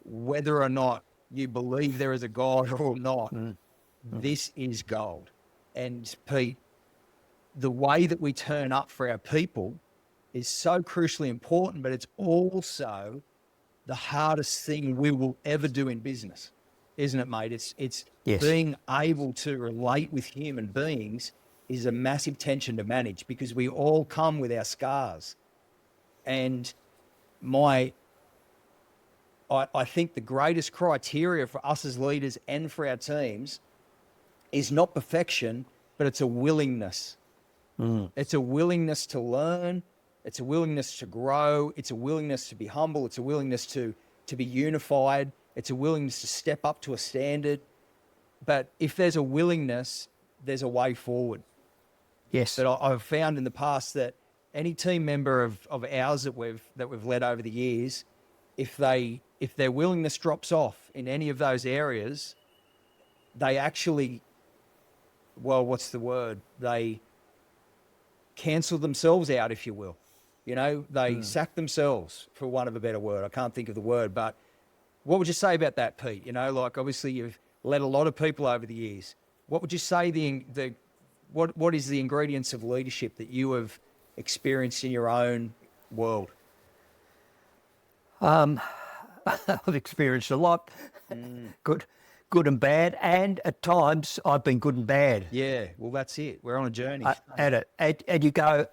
Whether or not you believe there is a God or not, this is gold. And Pete, the way that we turn up for our people is so crucially important, but it's also the hardest thing we will ever do in business, isn't it, mate? It's Yes. being able to relate with human beings is a massive tension to manage, because we all come with our scars. And I think the greatest criteria for us as leaders and for our teams is not perfection, but it's a willingness. It's a willingness to learn. It's a willingness to grow. It's a willingness to be humble. It's a willingness to be unified. It's a willingness to step up to a standard. But if there's a willingness, there's a way forward. Yes. But I've found in the past that any team member of ours that we've led over the years, if their willingness drops off in any of those areas, they actually, what's the word? They cancel themselves out, if you will. They sack themselves, for want of a better word. I can't think of the word, but what would you say about that, Pete? Like, obviously you've led a lot of people over the years. What would you say what is the ingredients of leadership that you have experienced in your own world? I've experienced a lot, good and bad, and at times I've been good and bad Yeah, well, that's it. We're on a journey. at it. And you go,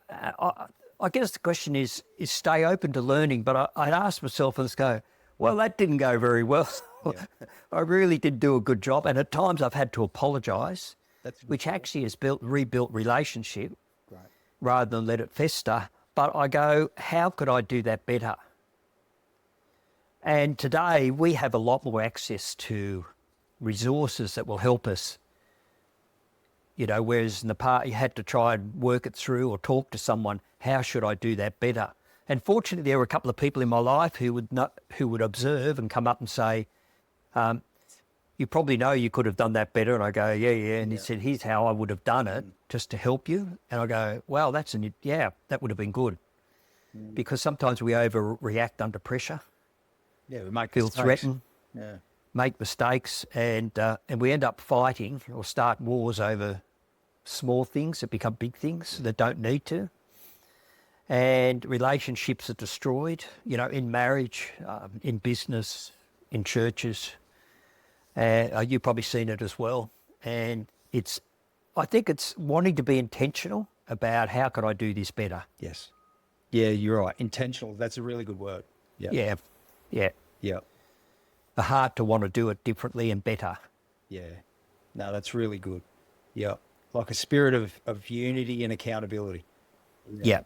I guess the question is stay open to learning, but I'd ask myself and go, well, that didn't go very well. Yeah. I really did do a good job, and at times I've had to apologise, That's which actually has rebuilt relationship great. rather than let it fester. But I go, how could I do that better? And today we have a lot more access to resources that will help us. Whereas in the past you had to try and work it through or talk to someone, how should I do that better? And fortunately there were a couple of people in my life who would observe and come up and say, you probably know you could have done that better. And I go, yeah. And he said, here's how I would have done it just to help you. And I go, well, that would have been good. Because sometimes we overreact under pressure. Yeah, we make Feel mistakes. threatened, Yeah. make mistakes, and we end up fighting or start wars over small things that become big things that don't need to. And relationships are destroyed, in marriage, in business, in churches. You've probably seen it as well. And I think it's wanting to be intentional about how could I do this better. Yes. Yeah, you're right. Intentional. That's a really good word. Yeah. Yeah. Yeah. The heart to want to do it differently and better. Yeah. No, that's really good. Yeah. Like a spirit of unity and accountability. Yeah.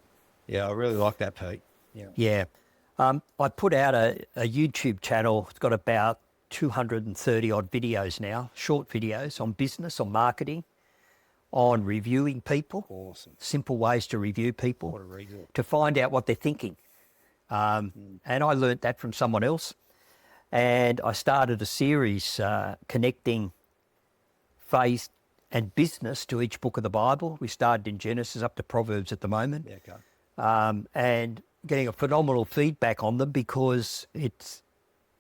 Yeah, I really like that, Pete. Yeah. Yeah. I put out a YouTube channel. It's got about 230 odd videos now, short videos on business, on marketing, on reviewing people. Awesome. Simple ways to review people, What a resource. to find out what they're thinking. And I learnt that from someone else. And I started a series connecting faith and business to each book of the Bible. We started in Genesis up to Proverbs at the moment. Yeah, okay. And getting a phenomenal feedback on them because it's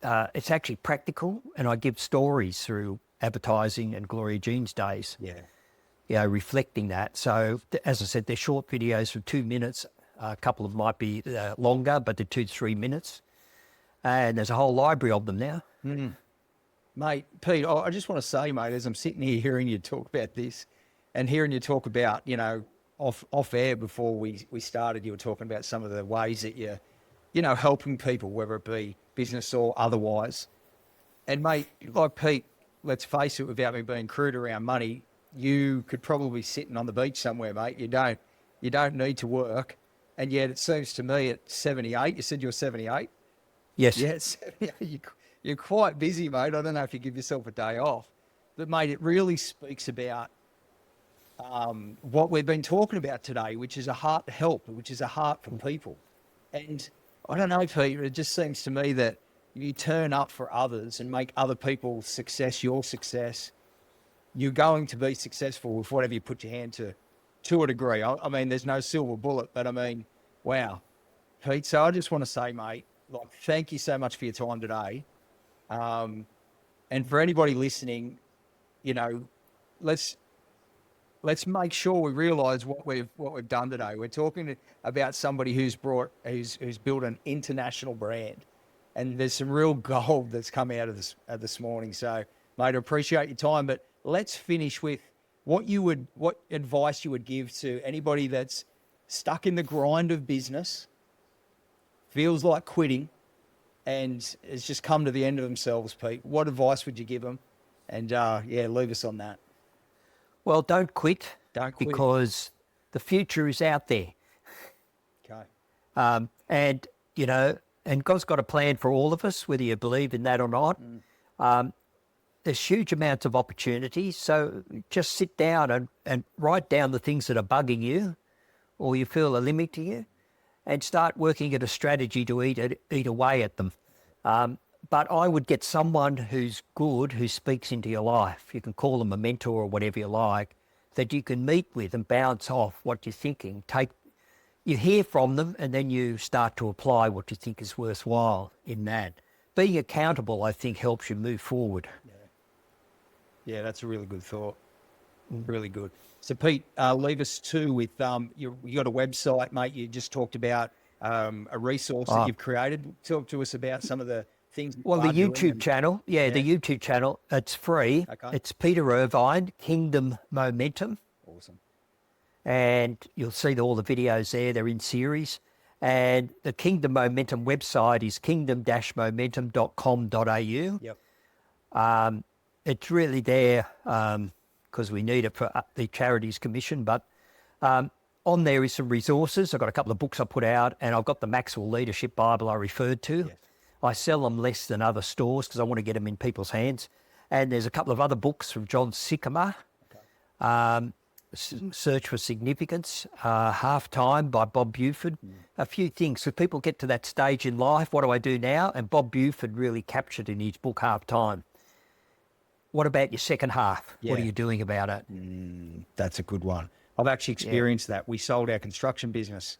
actually practical, and I give stories through advertising and Gloria Jeans days. Yeah. Reflecting that. So, as I said, they're short videos from 2 minutes. A couple of them might be longer, but they're 2 to 3 minutes. And there's a whole library of them now. Mate, Pete, I just want to say, mate, as I'm sitting here hearing you talk about this and hearing you talk about, off air before we started, you were talking about some of the ways that you're, helping people, whether it be business or otherwise. And mate, like Pete, let's face it, without me being crude around money, you could probably be sitting on the beach somewhere, mate. You don't need to work. And yet it seems to me at 78, you said you're 78? Yes. Yes. You're quite busy, mate. I don't know if you give yourself a day off. But, mate, it really speaks about what we've been talking about today, which is a heart to help, which is a heart for people. And I don't know, Peter, it just seems to me that if you turn up for others and make other people's success your success, you're going to be successful with whatever you put your hand to a degree. I mean, there's no silver bullet, but I mean, wow. Pete, so I just want to say, mate, thank you so much for your time today. And for anybody listening, let's make sure we realise what we've done today. We're talking about somebody who's built an international brand, and there's some real gold that's come out of this morning. So, mate, I appreciate your time, but let's finish with what advice you would give to anybody that's stuck in the grind of business, feels like quitting, and has just come to the end of themselves, Pete. What advice would you give them? And leave us on that. Well, don't quit. Don't quit. Because the future is out there. Okay. And God's got a plan for all of us, whether you believe in that or not. There's huge amounts of opportunities. So just sit down and write down the things that are bugging you or you feel are limiting you, and start working at a strategy to eat away at them. But I would get someone who's good, who speaks into your life. You can call them a mentor or whatever you like, that you can meet with and bounce off what you're thinking. You hear from them, and then you start to apply what you think is worthwhile in that. Being accountable, I think, helps you move forward. Yeah, that's a really good thought. Really good. So, Pete, leave us too with you got a website, mate. You just talked about a resource that you've created. Talk to us about some of the things. Well, the YouTube channel. Yeah, the YouTube channel. It's free. Okay. It's Peter Irvine, Kingdom Momentum. Awesome. And you'll see all the videos there. They're in series. And the Kingdom Momentum website is kingdom-momentum.com.au. Yep. It's really there because we need it for the Charities Commission. But on there is some resources. I've got a couple of books I put out, and I've got the Maxwell Leadership Bible I referred to. Yes. I sell them less than other stores because I want to get them in people's hands. And there's a couple of other books from John Sycamore. Okay. Search for Significance, Half Time by Bob Buford. A few things. So people get to that stage in life, what do I do now? And Bob Buford really captured in his book, Half Time. What about your second half? Yeah. What are you doing about it? That's a good one. I've actually experienced that. We sold our construction business.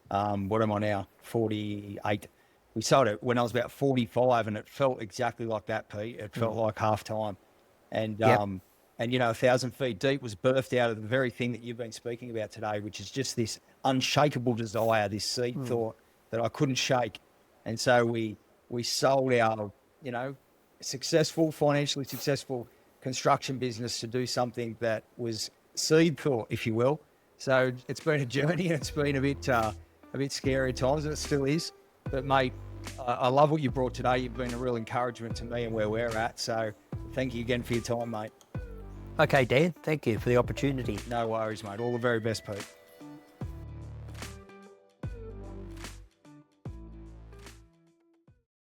What am I now? 48. We sold it when I was about 45, and it felt exactly like that, Pete. It felt like half time. And, and 1,000 Feet Deep was birthed out of the very thing that you've been speaking about today, which is just this unshakable desire, this seed thought that I couldn't shake. And so we sold our, financially successful construction business to do something that was seed thought, if you will. So it's been a journey, and it's been a bit scary at times, and it still is. But mate, I love what you brought today. You've been a real encouragement to me and where we're at. So thank you again for your time, mate. Okay, Dan, thank you for the opportunity. No worries, mate. All the very best, Pete.